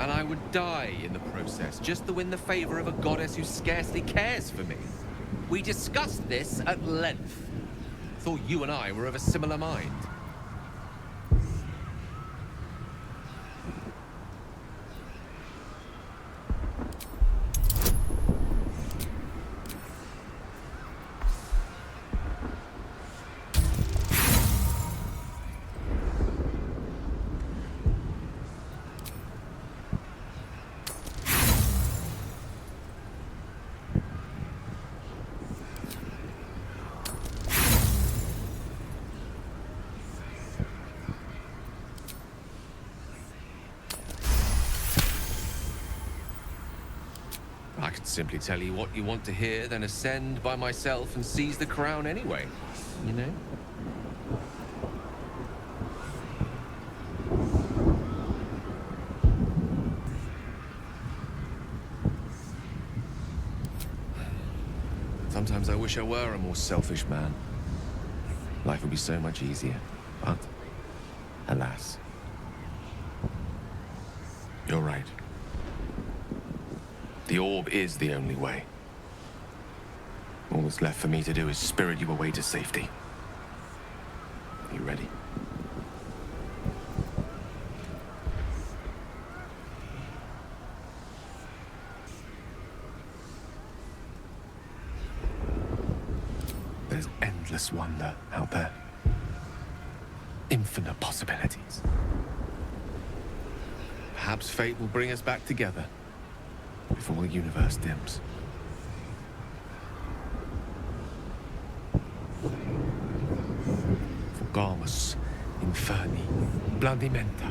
And I would die in the process, just to win the favor of a goddess who scarcely cares for me. We discussed this at length. Thought you and I were of a similar mind. I could simply tell you what you want to hear, then ascend by myself and seize the crown anyway, you know? Sometimes I wish I were a more selfish man. Life would be so much easier, but alas. You're right. The orb is the only way. All that's left for me to do is spirit you away to safety. You ready? There's endless wonder out there. Infinite possibilities. Perhaps fate will bring us back together before the universe dims. Forgamus inferni blandimenta.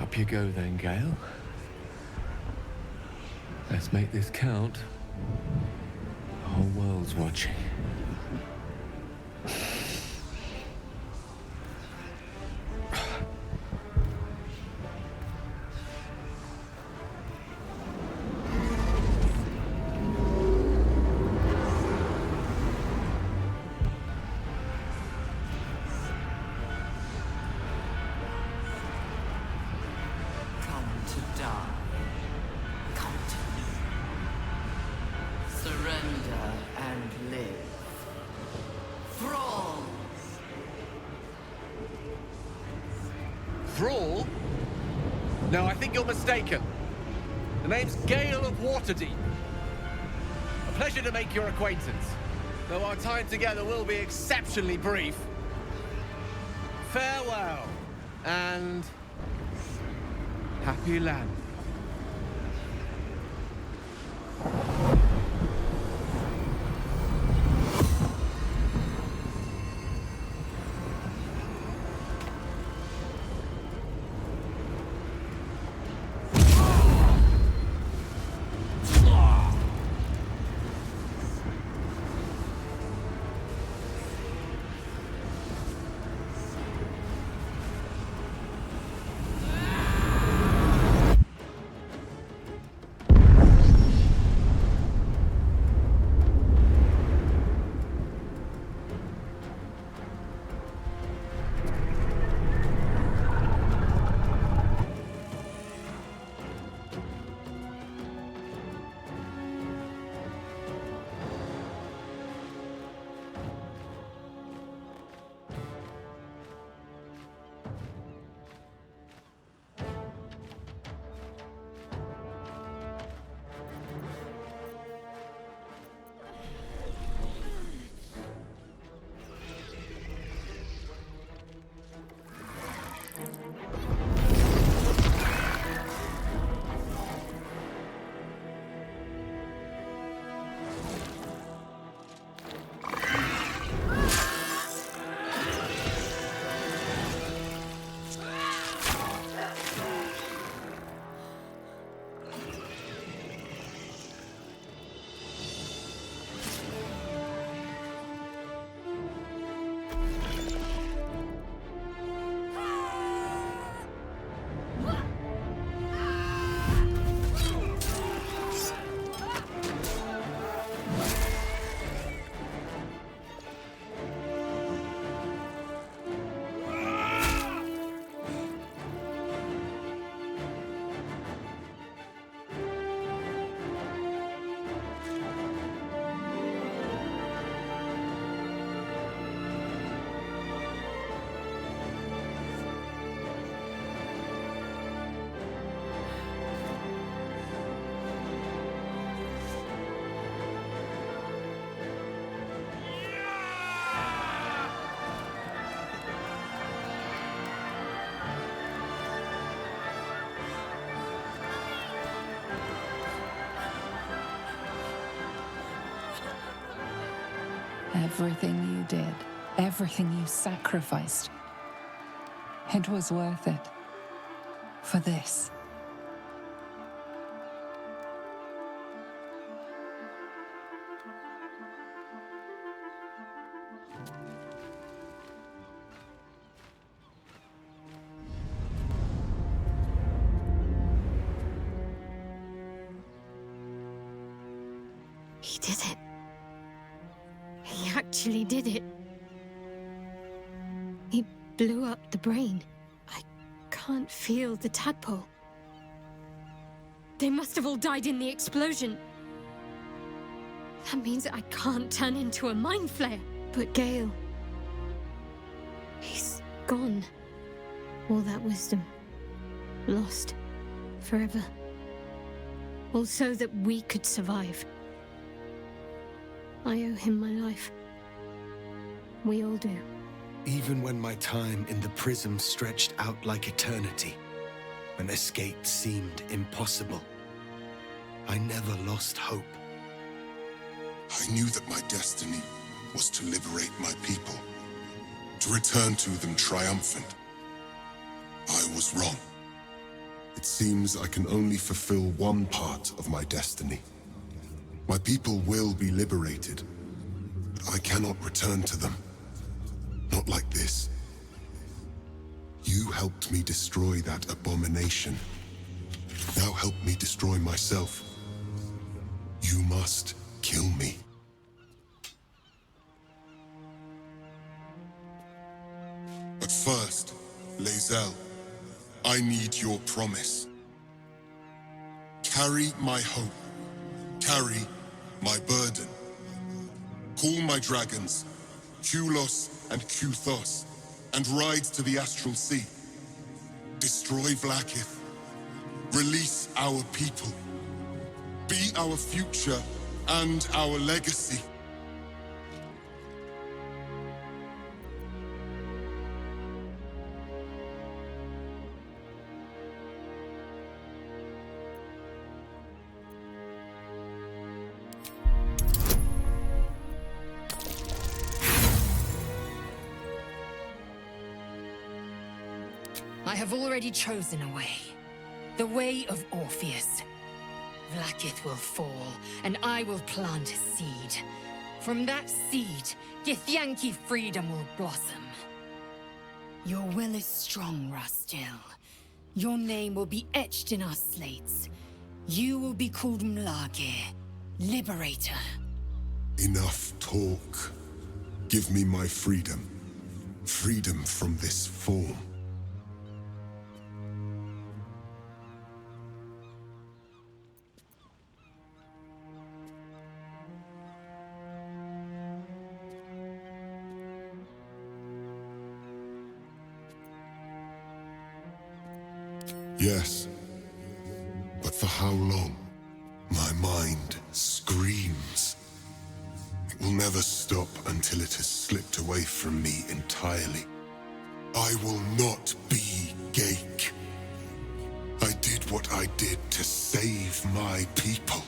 Up you go then, Gale. Let's make this count. The whole world's watching. Thrall? No, I think you're mistaken. The name's Gale of Waterdeep. A pleasure to make your acquaintance, though our time together will be exceptionally brief. Farewell, and happy land. Everything you did, everything you sacrificed, it was worth it. For this. He did it. He actually did it. He blew up the brain. I can't feel the tadpole. They must have all died in the explosion. That means I can't turn into a mind flayer. But Gale... he's gone. All that wisdom. Lost. Forever. All so that we could survive. I owe him my life. We all do. Even when my time in the prism stretched out like eternity, when escape seemed impossible, I never lost hope. I knew that my destiny was to liberate my people, to return to them triumphant. I was wrong. It seems I can only fulfill one part of my destiny. My people will be liberated, but I cannot return to them. Not like this. You helped me destroy that abomination. Now help me destroy myself. You must kill me. But first, Lae'zel, I need your promise. Carry my hope. Carry my burden. Call my dragons, Kulos and Kuthos, and ride to the Astral Sea. Destroy Vlaakith. Release our people. Be our future and our legacy. I have already chosen a way. The way of Orpheus. Vlaakith will fall, and I will plant a seed. From that seed, Githyanki freedom will blossom. Your will is strong, Rastil. Your name will be etched in our slates. You will be called Mlage, Liberator. Enough talk. Give me my freedom. Freedom from this form. Yes, but for how long? My mind screams. It will never stop until it has slipped away from me entirely. I will not be Gake. I did what I did to save my people.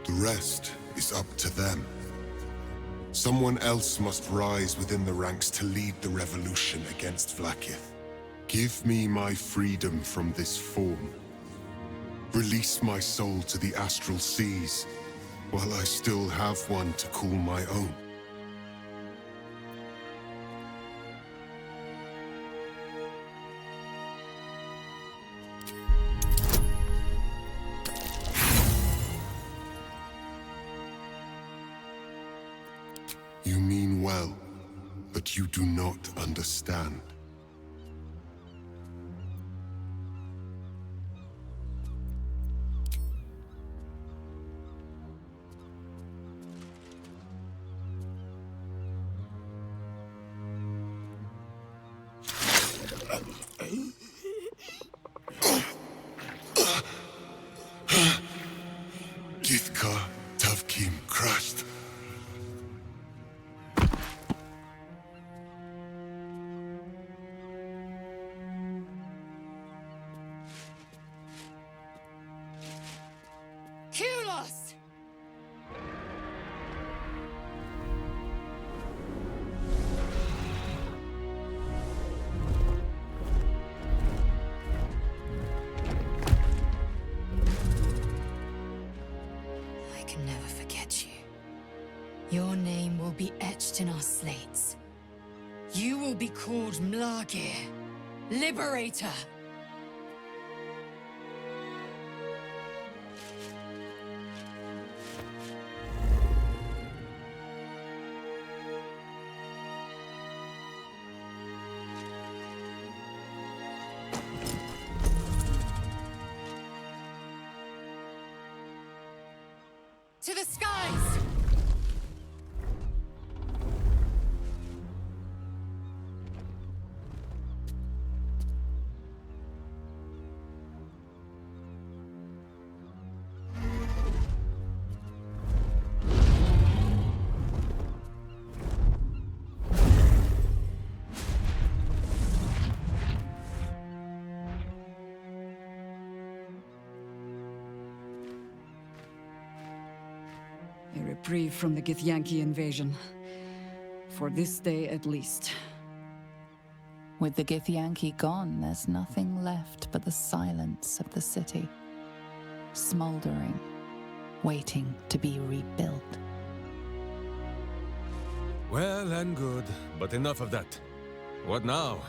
The rest is up to them. Someone else must rise within the ranks to lead the revolution against Vlaakith. Give me my freedom from this form. Release my soul to the astral seas, while I still have one to call my own. You mean well, but you do not understand. Githka Tavkim crushed. etched in our slates. You will be called Mlagir, Liberator. To the skies! A reprieve from the Githyanki invasion. For this day at least. With the Githyanki gone, there's nothing left but the silence of the city. Smoldering, waiting to be rebuilt. Well and good, but enough of that. What now?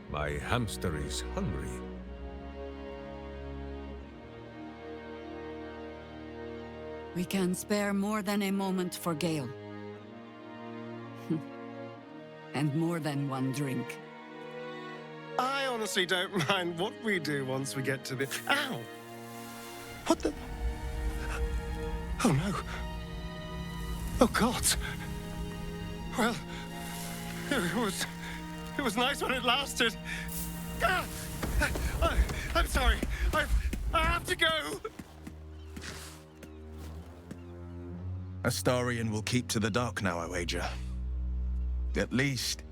My hamster is hungry. We can spare more than a moment for Gale. And more than one drink. I honestly don't mind what we do once we get to the... Ow! What the... Oh no. Oh God. Well, it was nice when it lasted. Ah! I'm sorry. I have to go. Astarion will keep to the dark now, I wager. At least,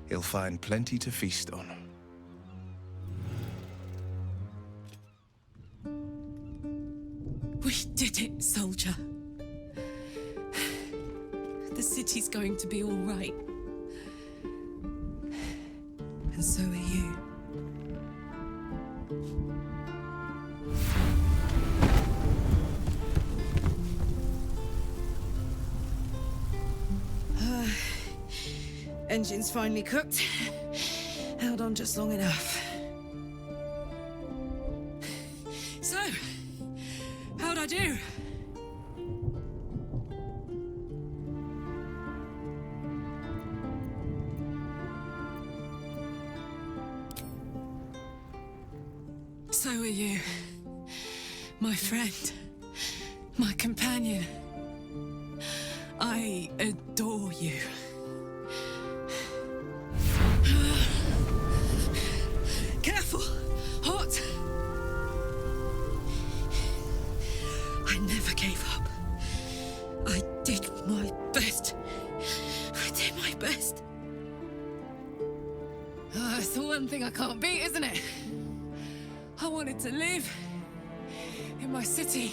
he'll find plenty to feast on. We did it, soldier. The city's going to be all right. And so are you. Engine's finally cooked. Held on just long enough. So, how'd I do? So are you. My friend. My companion. I adore you. Careful! Hot! I never gave up. I did my best. I did my best. It's the one thing I can't beat, isn't it? I wanted to live in my city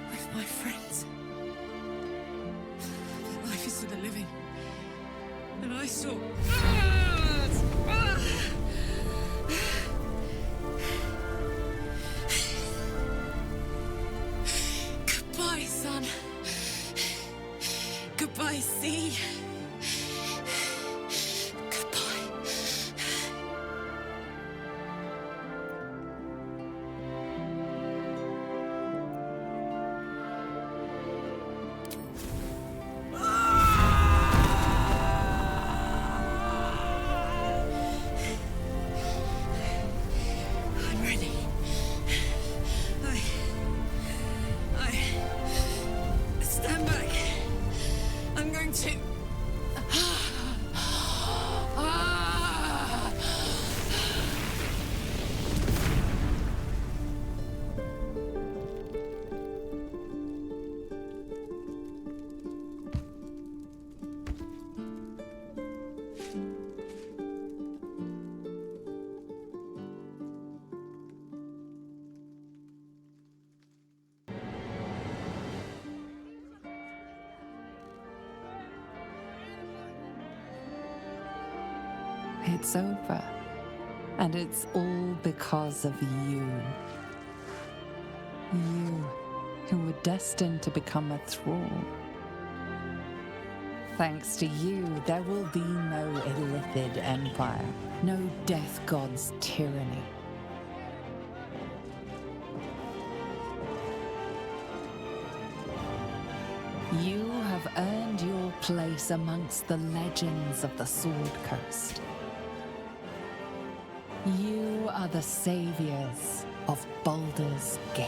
with my friends. But life is for the living. And I saw... Goodbye, son. Goodbye, sea. Goodbye. I'm ready. I stand back. I'm going to... It's over. And it's all because of you. You, who were destined to become a thrall. Thanks to you, there will be no Illithid empire, no death god's tyranny. You have earned your place amongst the legends of the Sword Coast. You are the saviors of Baldur's Gate.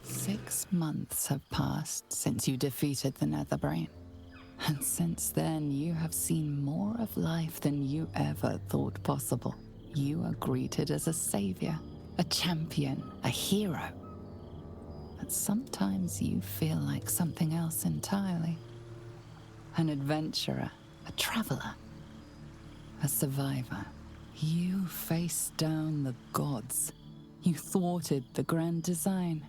Six months have passed since you defeated the Netherbrain. And since then, you have seen more of life than you ever thought possible. You are greeted as a savior, a champion, a hero. But sometimes you feel like something else entirely. An adventurer, a traveler, a survivor. You faced down the gods. You thwarted the grand design.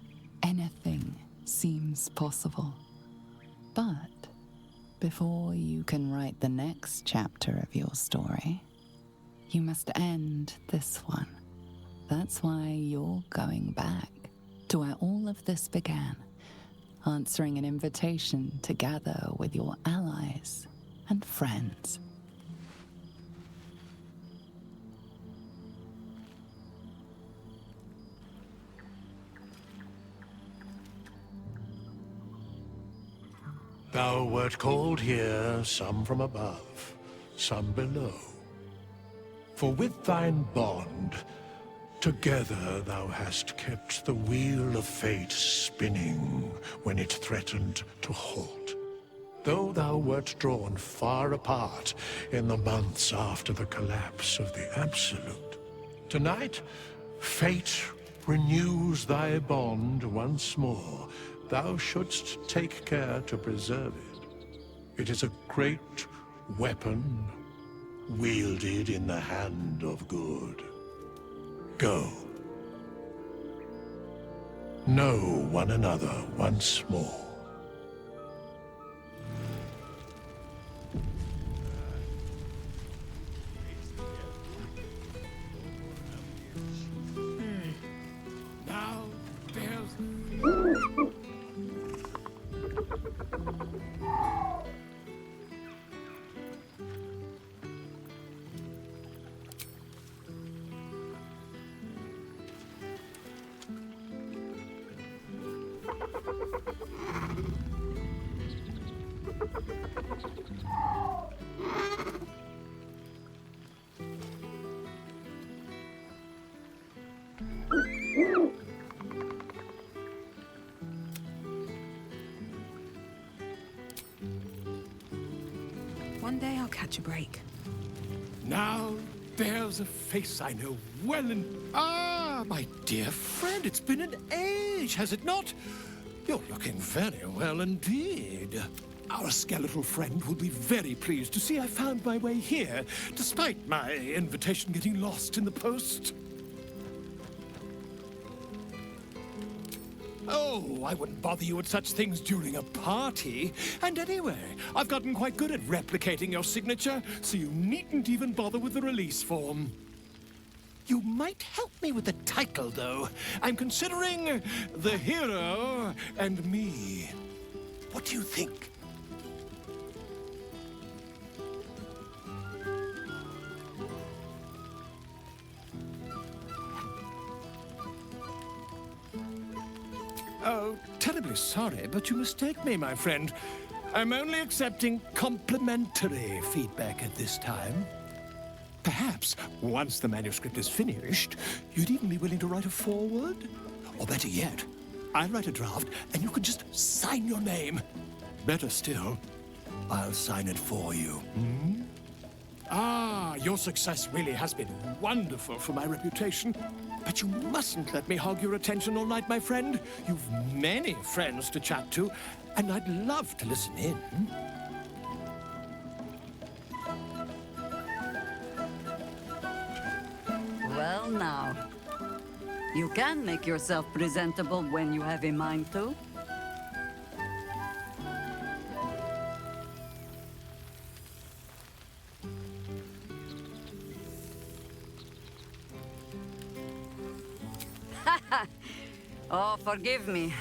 Anything seems possible. But before you can write the next chapter of your story, you must end this one. That's why you're going back to where all of this began, answering an invitation to gather with your allies and friends. Thou wert called here, some from above, some below. For with thine bond, together thou hast kept the wheel of fate spinning when it threatened to halt. Though thou wert drawn far apart in the months after the collapse of the Absolute, tonight, fate renews thy bond once more. Thou shouldst take care to preserve it. It is a great weapon, wielded in the hand of good. Go. Know one another once more. Now, there's... One day I'll catch a break. Now, there's a face I know well and... Ah, my dear friend, it's been an age, has it not? You're looking very well indeed. Our skeletal friend will be very pleased to see I found my way here, despite my invitation getting lost in the post. Oh, I wouldn't bother you with such things during a party. And anyway, I've gotten quite good at replicating your signature, so you needn't even bother with the release form. You might help me with the title, though. I'm considering The Hero and Me. What do you think? Oh, terribly sorry, but you mistake me, my friend. I'm only accepting complimentary feedback at this time. Perhaps, once the manuscript is finished, you'd even be willing to write a foreword? Or better yet, I'll write a draft and you can just sign your name. Better still, I'll sign it for you. Hmm? Ah, your success really has been wonderful for my reputation. But you mustn't let me hog your attention all night, my friend. You've many friends to chat to, and I'd love to listen in. Well now, you can make yourself presentable when you have a mind to. Oh, forgive me.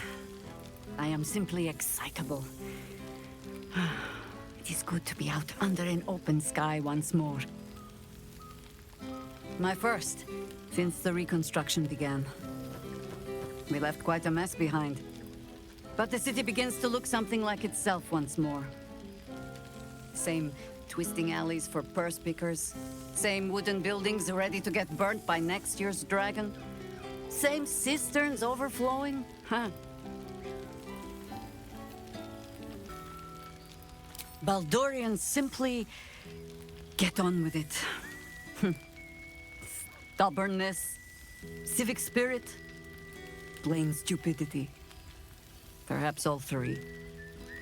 I am simply excitable. It is good to be out under an open sky once more. My first, since the reconstruction began. We left quite a mess behind. But the city begins to look something like itself once more. Same twisting alleys for purse pickers. Same wooden buildings ready to get burnt by next year's dragon. Same cisterns overflowing. Huh. Baldurians simply get on with it. Stubbornness, civic spirit, plain stupidity. Perhaps all three,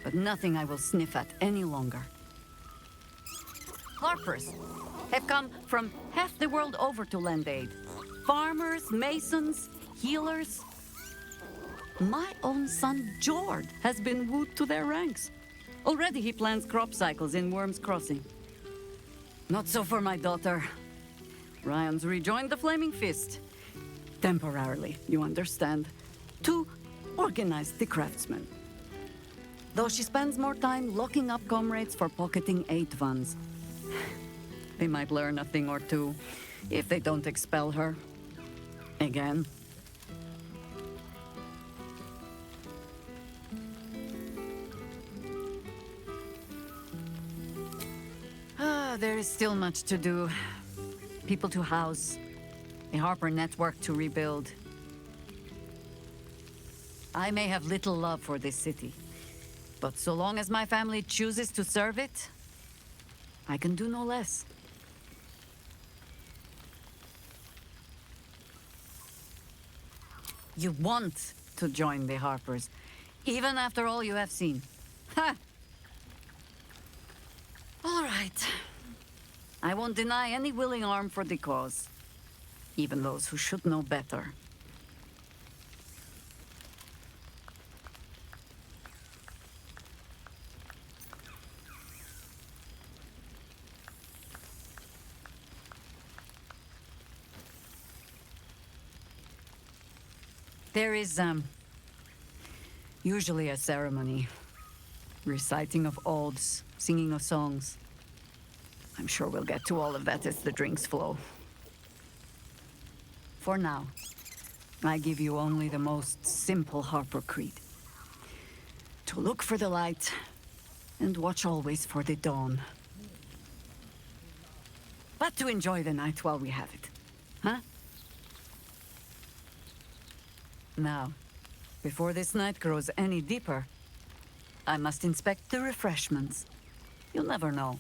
but nothing I will sniff at any longer. Harpers have come from half the world over to lend aid. Farmers, masons, healers. My own son, Jord, has been wooed to their ranks. Already he plans crop cycles in Worm's Crossing. Not so for my daughter. Ryan's rejoined the Flaming Fist. Temporarily, you understand. To organize the craftsmen. Though she spends more time locking up comrades for pocketing aid funds. They might learn a thing or two, if they don't expel her. Again. There is still much to do. People to house, a Harper network to rebuild. I may have little love for this city, but so long as my family chooses to serve it, I can do no less. You want to join the Harpers, even after all you have seen. Ha! All right. I won't deny any willing arm for the cause, even those who should know better. There is, usually a ceremony. Reciting of oaths, singing of songs. I'm sure we'll get to all of that as the drinks flow. For now, I give you only the most simple Harper creed. To look for the light, and watch always for the dawn. But to enjoy the night while we have it, huh? Now, before this night grows any deeper, I must inspect the refreshments. You'll never know.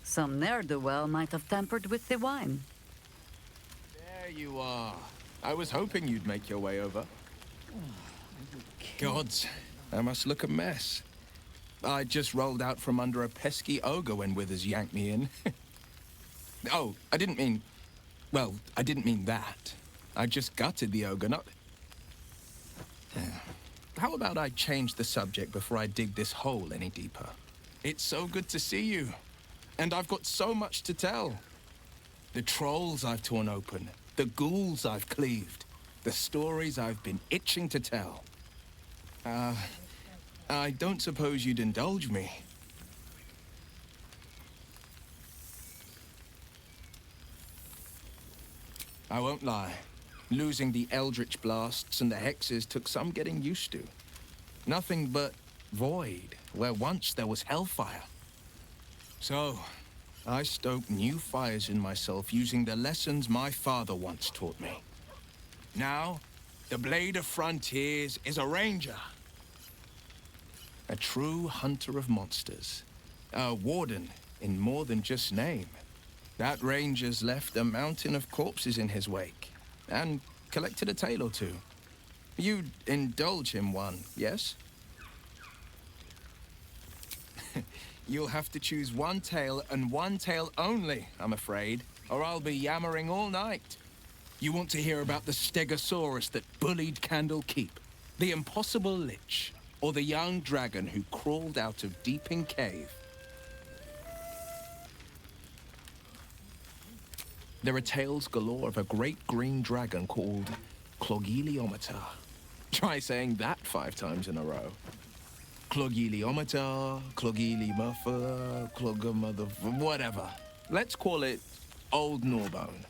Some ne'er-do-well might have tampered with the wine. There you are. I was hoping you'd make your way over. Gods, I must look a mess. I just rolled out from under a pesky ogre when Withers yanked me in. Oh, I didn't mean... Well, I didn't mean that. I just gutted the ogre, not... How about I change the subject before I dig this hole any deeper? It's so good to see you. And I've got so much to tell. The trolls I've torn open, the ghouls I've cleaved, the stories I've been itching to tell. I don't suppose you'd indulge me. I won't lie. Losing the eldritch blasts and the hexes took some getting used to. Nothing but void, where once there was hellfire. So, I stoke new fires in myself using the lessons my father once taught me. Now, the Blade of Frontiers is a ranger. A true hunter of monsters. A warden in more than just name. That ranger's left a mountain of corpses in his wake. And collected a tale or two. You'd indulge him one, yes? You'll have to choose one tale and one tale only, I'm afraid, or I'll be yammering all night. You want to hear about the Stegosaurus that bullied Candle Keep, the impossible lich, or the young dragon who crawled out of Deeping Cave? There are tales galore of a great green dragon called Clogiliometer. Try saying that 5 times in a row. Clogiliomata, Clogilimuffler, Clogamother, whatever. Let's call it Old Gnawbone.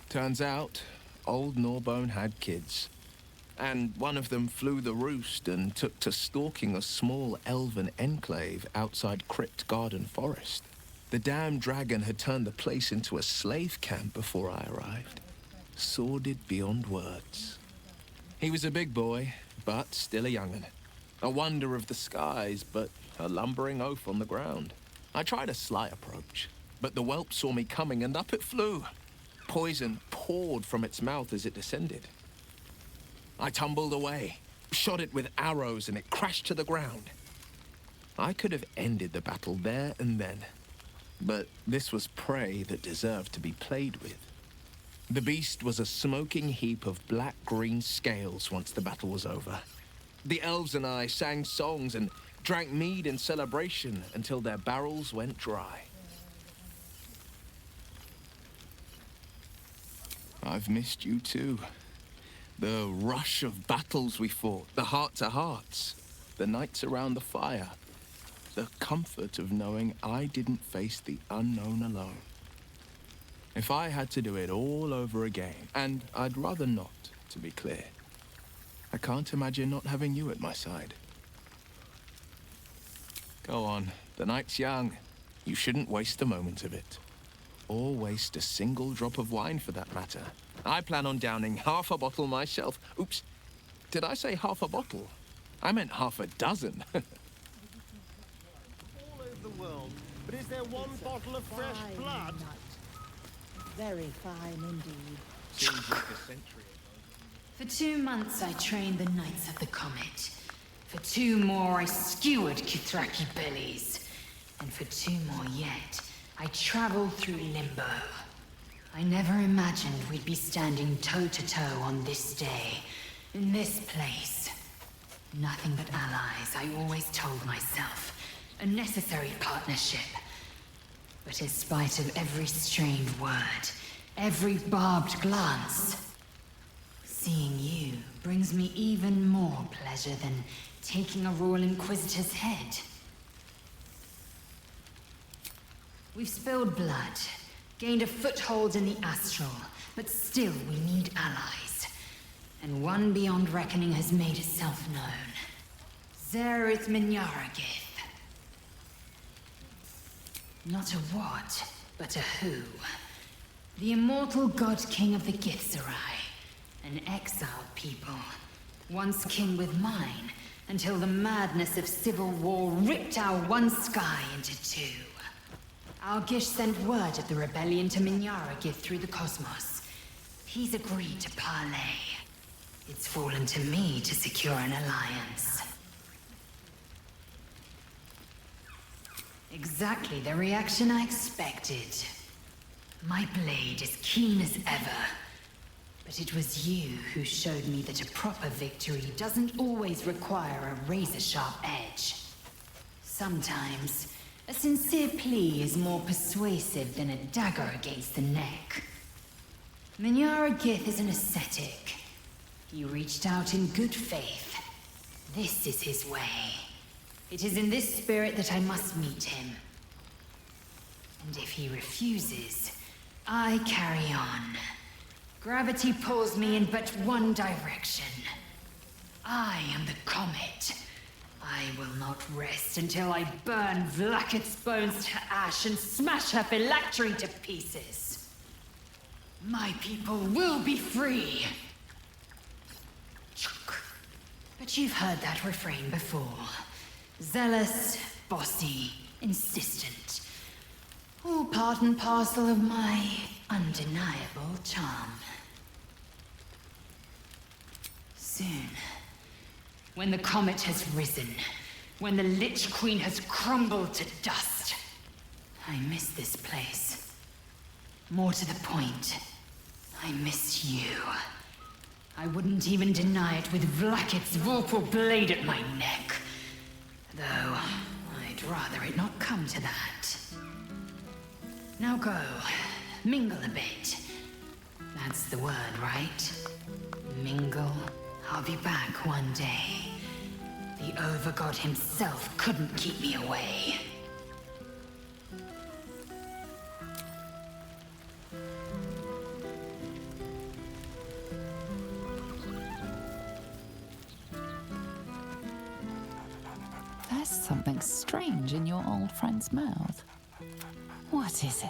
Turns out, Old Gnawbone had kids. And one of them flew the roost and took to stalking a small elven enclave outside Crypt Garden Forest. The damn dragon had turned the place into a slave camp before I arrived. Sordid beyond words. He was a big boy, but still a young'un. A wonder of the skies, but a lumbering oaf on the ground. I tried a sly approach, but the whelp saw me coming and up it flew. Poison poured from its mouth as it descended. I tumbled away, shot it with arrows, and it crashed to the ground. I could have ended the battle there and then, but this was prey that deserved to be played with. The beast was a smoking heap of black-green scales once the battle was over. The elves and I sang songs and drank mead in celebration until their barrels went dry. I've missed you too. The rush of battles we fought, the heart-to-hearts, the nights around the fire, the comfort of knowing I didn't face the unknown alone. If I had to do it all over again, and I'd rather not, to be clear, I can't imagine not having you at my side. Go on, the night's young. You shouldn't waste a moment of it. Or waste a single drop of wine for that matter. I plan on downing half a bottle myself. Oops, did I say half a bottle? I meant half a dozen. All over the world, but is there one bottle of fresh blood? Very fine indeed. Seems like a century ago. For 2 months I trained the Knights of the Comet. For 2 more I skewered Kithraki bellies. And for 2 more yet, I traveled through Limbo. I never imagined we'd be standing toe-to-toe on this day, in this place. Nothing but allies, I always told myself. A necessary partnership. But in spite of every strained word, every barbed glance, seeing you brings me even more pleasure than taking a Royal Inquisitor's head. We've spilled blood, gained a foothold in the Astral, but still we need allies. And one beyond reckoning has made itself known. Zerith Minyaragith. Not a what, but a who. The immortal god king of the Githzerai. An exiled people. Once kin with mine, until the madness of civil war ripped our one sky into 2. Our Gish sent word of the rebellion to Minyaragith through the cosmos. He's agreed to parley. It's fallen to me to secure an alliance. Exactly the reaction I expected. My blade is keen as ever. But it was you who showed me that a proper victory doesn't always require a razor-sharp edge. Sometimes, a sincere plea is more persuasive than a dagger against the neck. Minyaragith is an ascetic. He reached out in good faith. This is his way. It is in this spirit that I must meet him. And if he refuses, I carry on. Gravity pulls me in but one direction. I am the comet. I will not rest until I burn Vlaakith's bones to ash and smash her phylactery to pieces. My people will be free. But you've heard that refrain before. Zealous, bossy, insistent. All part and parcel of my undeniable charm. Soon, when the comet has risen, when the Lich Queen has crumbled to dust, I miss this place. More to the point, I miss you. I wouldn't even deny it with Vlaakith's vorpal blade at my neck. Though, I'd rather it not come to that. Now go, mingle a bit. That's the word, right? Mingle, I'll be back one day. The Overgod himself couldn't keep me away. There's something strange in your old friend's mouth. What is it?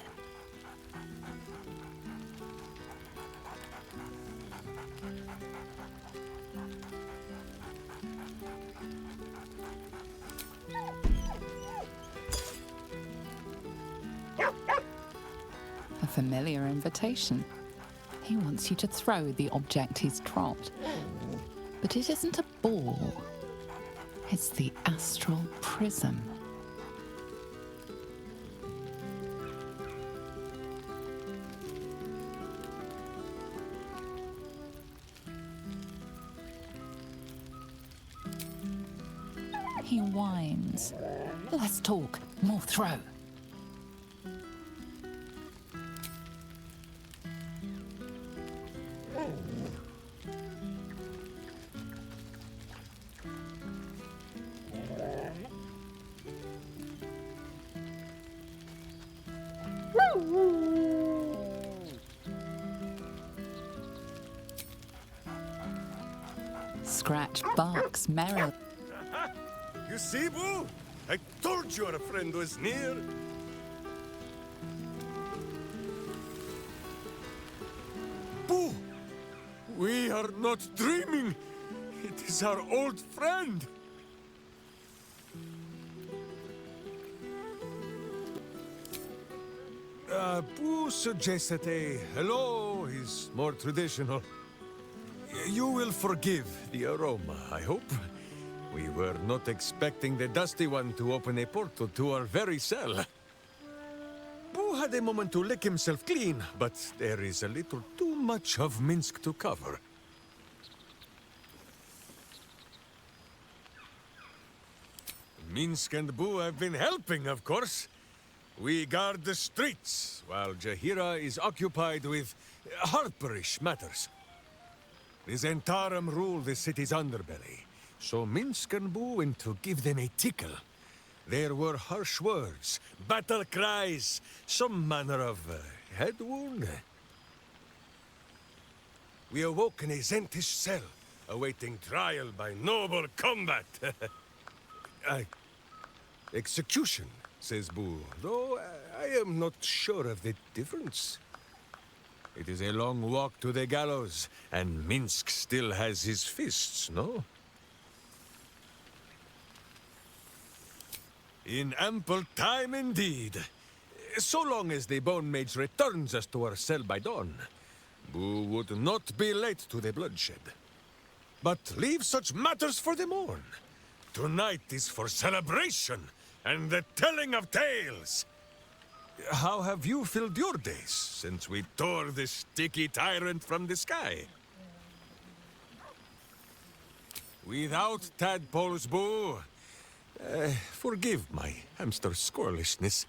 A familiar invitation. He wants you to throw the object he's dropped. But it isn't a ball. It's the astral prism. He whines. Let's talk, more throw. Scratch barks merrily. You see, Boo? I told you our friend was near. Boo! We are not dreaming. It is our old friend. Boo suggested a hello is more traditional. You will forgive the aroma, I hope. We were not expecting the Dusty One to open a portal to our very cell. Boo had a moment to lick himself clean, but there is a little too much of Minsc to cover. Minsc and Boo have been helping, of course. We guard the streets, while Jaheira is occupied with harperish matters. The Zentarum rule the city's underbelly, so Minsc and Boo went to give them a tickle. There were harsh words, battle cries, some manner of head wound. We awoke in a Zentish cell, awaiting trial by noble combat. Execution, says Boo, though I am not sure of the difference. It is a long walk to the gallows, and Minsc still has his fists, no? In ample time indeed. So long as the Bone Mage returns us to our cell by dawn, Boo would not be late to the bloodshed. But leave such matters for the morn. Tonight is for celebration and the telling of tales. How have you filled your days since we tore the sticky tyrant from the sky? Without tadpoles, Boo. Forgive my hamster squirrelishness.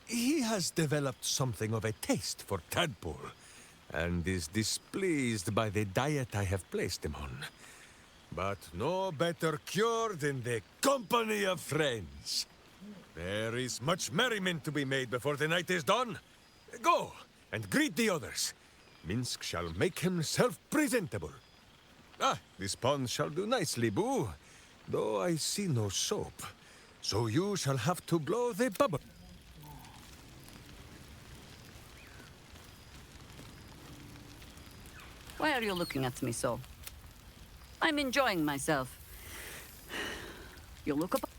He has developed something of a taste for tadpole, and is displeased by the diet I have placed him on. But no better cure than the company of friends. There is much merriment to be made before the night is done. Go, and greet the others. Minsc shall make himself presentable. This pond shall do nicely, Boo. Though I see no soap, so you shall have to blow the bubble. Why are you looking at me so? I'm enjoying myself. You look up.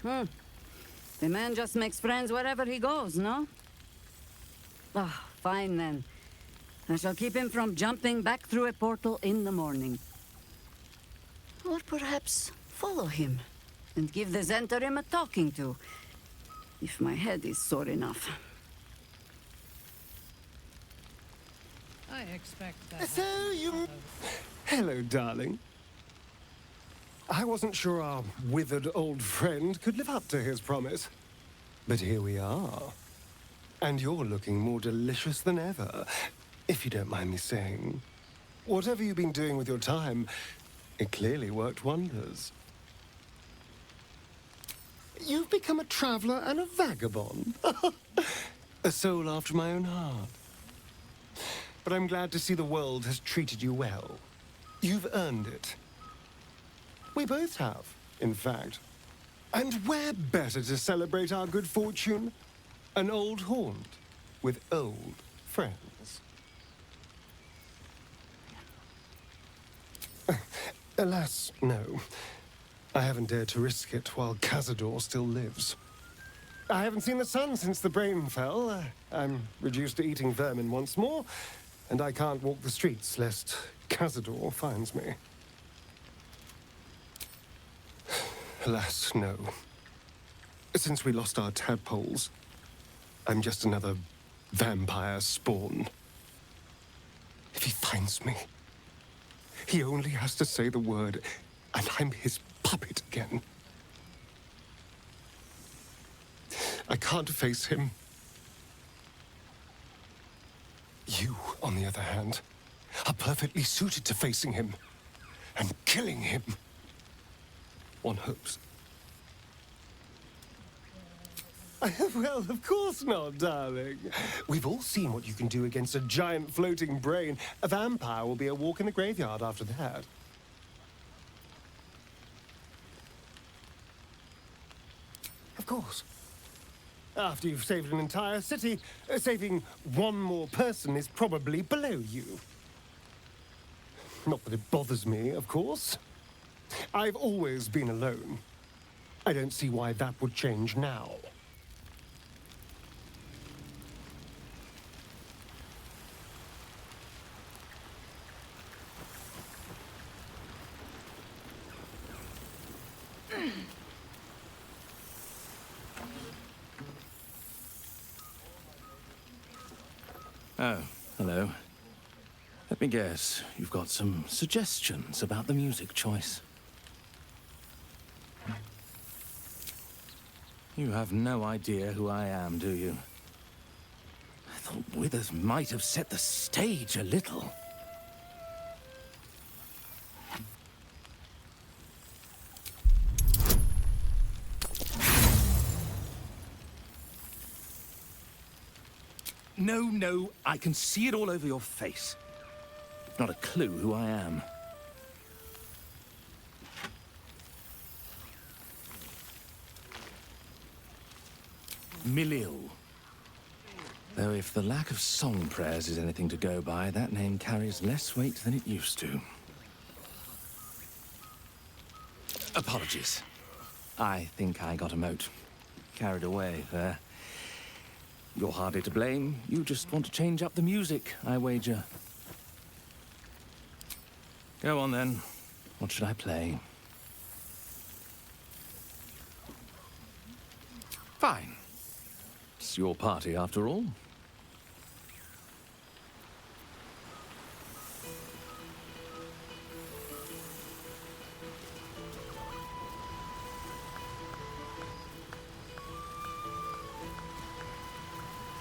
The man just makes friends wherever he goes, no? Fine then. I shall keep him from jumping back through a portal in the morning. Or perhaps follow him and give the Zentarim a talking to, if my head is sore enough. I expect that. So you... Hello, darling. I wasn't sure our withered old friend could live up to his promise. But here we are. And you're looking more delicious than ever, if you don't mind me saying. Whatever you've been doing with your time, It clearly worked wonders. You've become a traveler and a vagabond. A soul after my own heart. But I'm glad to see the world has treated you well. You've earned it. We both have, in fact. And where better to celebrate our good fortune? An old haunt with old friends. Alas, no. I haven't dared to risk it while Cazador still lives. I haven't seen the sun since the brain fell. I'm reduced to eating vermin once more, and I can't walk the streets lest Cazador finds me. Alas, no. Since we lost our tadpoles, I'm just another vampire spawn. If he finds me, he only has to say the word, and I'm his puppet again. I can't face him. You, on the other hand, are perfectly suited to facing him and killing him. One hopes. Well, of course not, darling. We've all seen what you can do against a giant floating brain. A vampire will be a walk in the graveyard after that. Of course. After you've saved an entire city, saving one more person is probably below you. Not that it bothers me, of course. I've always been alone. I don't see why that would change now. Oh, hello. Let me guess, you've got some suggestions about the music choice. You have no idea who I am, do you? I thought Withers might have set the stage a little. No, I can see it all over your face. Not a clue who I am. Milil. Though if the lack of song prayers is anything to go by, that name carries less weight than it used to. Apologies. I think I got a mote. Carried away there. You're hardly to blame. You just want to change up the music, I wager. Go on then. What should I play? Fine. It's your party after all.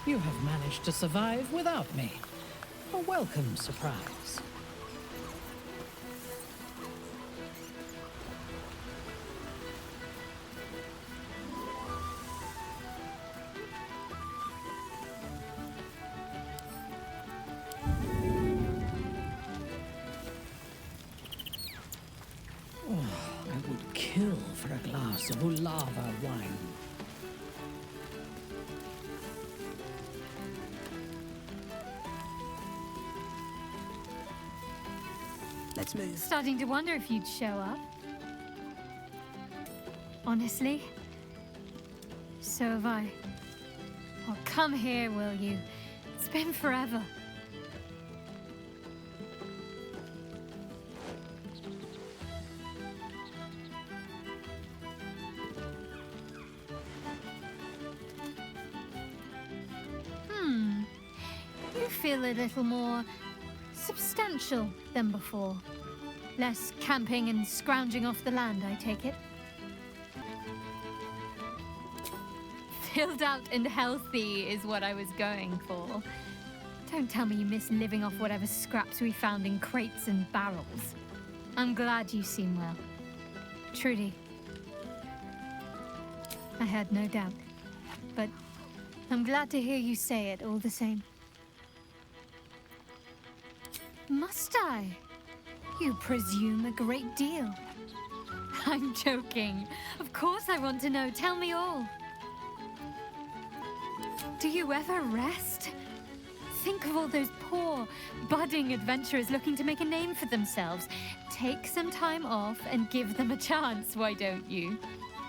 You have managed to survive without me. A welcome surprise. Oh, I would kill for a glass of Ulava wine. Let's move. Starting to wonder if you'd show up. Honestly, so have I. Oh, come here, will you? It's been forever. You feel a little more substantial than before. Less camping and scrounging off the land, I take it. Filled out and healthy is what I was going for. Don't tell me you miss living off whatever scraps we found in crates and barrels. I'm glad you seem well. Truly. I had no doubt. But I'm glad to hear you say it all the same. Must I? You presume a great deal. I'm joking. Of course I want to know. Tell me all. Do you ever rest? Think of all those poor, budding adventurers looking to make a name for themselves. Take some time off and give them a chance, why don't you?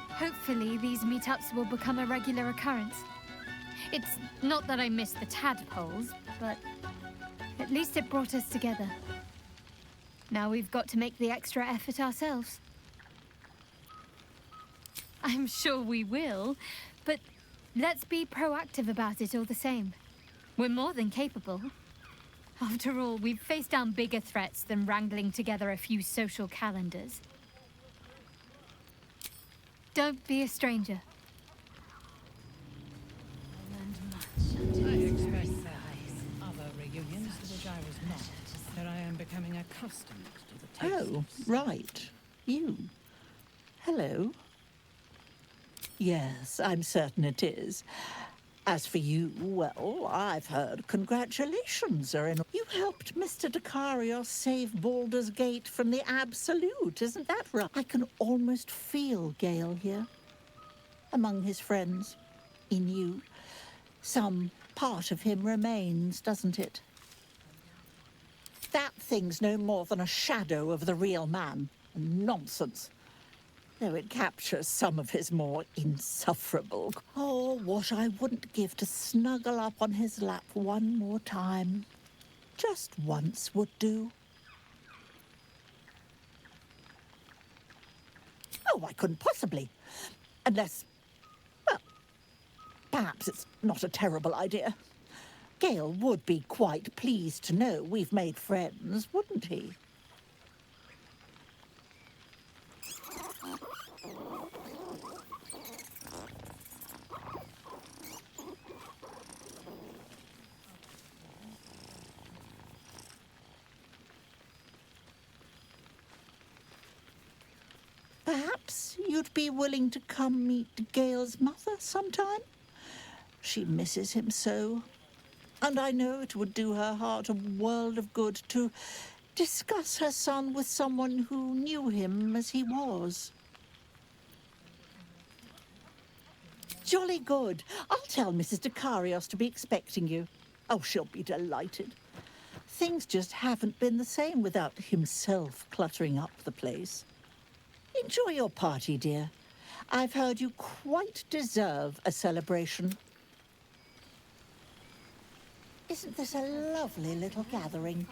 Hopefully these meetups will become a regular occurrence. It's not that I miss the tadpoles, but at least it brought us together. Now we've got to make the extra effort ourselves. I'm sure we will, but let's be proactive about it all the same. We're more than capable. After all, we've faced down bigger threats than wrangling together a few social calendars. Don't be a stranger. I expect other reunions to which I was not, that I am becoming accustomed to the taste. Oh, right. You. Hello. Yes, I'm certain it is. As for you, well, I've heard congratulations are in... You helped Mr. Dekarios save Baldur's Gate from the Absolute, isn't that right? I can almost feel Gale here. Among his friends. In you. Some part of him remains, doesn't it? That thing's no more than a shadow of the real man. Nonsense. Though it captures some of his more insufferable... Oh, what I wouldn't give to snuggle up on his lap one more time. Just once would do. Oh, I couldn't possibly. Unless... Well, perhaps it's not a terrible idea. Gale would be quite pleased to know we've made friends, wouldn't he? Perhaps you'd be willing to come meet Gale's mother sometime? She misses him so. And I know it would do her heart a world of good to discuss her son with someone who knew him as he was. Jolly good. I'll tell Mrs. Dekarios to be expecting you. Oh, she'll be delighted. Things just haven't been the same without himself cluttering up the place. Enjoy your party, dear. I've heard you quite deserve a celebration. Isn't this a lovely little gathering?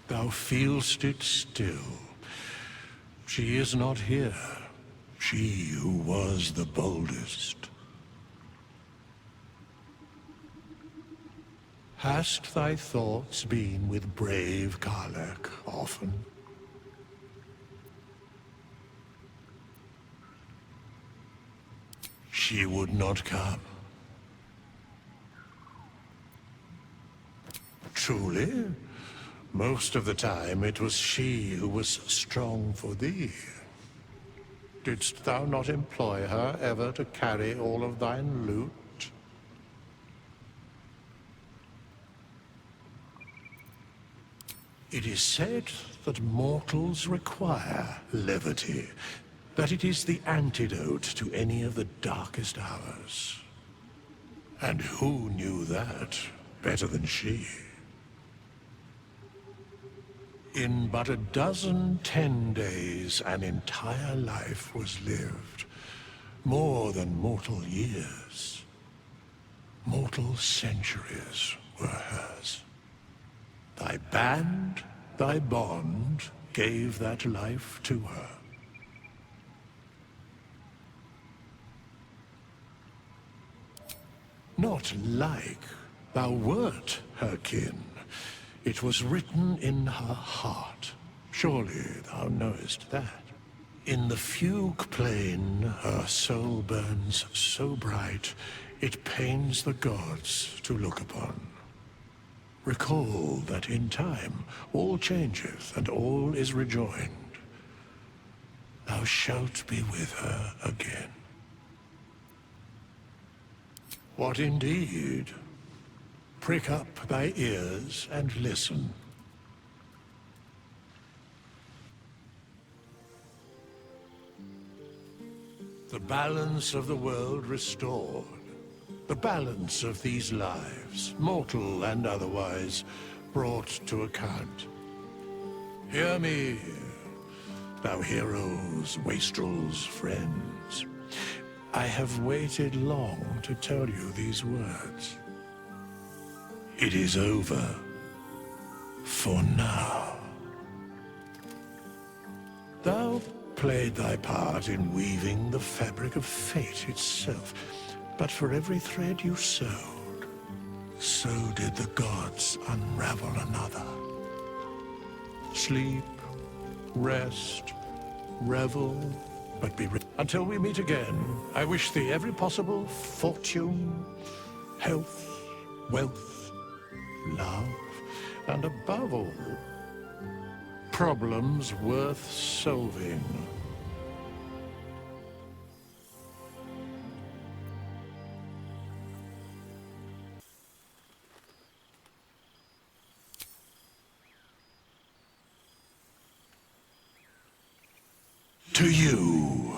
Thou feelst it still. She is not here. She who was the boldest. Hast thy thoughts been with brave Karlach often? She would not come. Truly, most of the time it was she who was strong for thee. Didst thou not employ her ever to carry all of thine loot? It is said that mortals require levity, that it is the antidote to any of the darkest hours. And who knew that better than she? In but a dozen 10 days, an entire life was lived. More than mortal years. Mortal centuries were hers. Thy band, thy bond, gave that life to her. Not like thou wert her kin. It was written in her heart. Surely thou knowest that. In the fugue plane, her soul burns so bright, it pains the gods to look upon. Recall that in time, all changeth and all is rejoined. Thou shalt be with her again. What indeed? Prick up thy ears and listen. The balance of the world restored. The balance of these lives, mortal and otherwise, brought to account. Hear me, thou heroes, wastrels, friends. I have waited long to tell you these words. It is over. For now. Thou played thy part in weaving the fabric of fate itself, but for every thread you sewed, so did the gods unravel another. Sleep, rest, revel, but be until we meet again. I wish thee every possible fortune, health, wealth, love, and above all, problems worth solving. To you.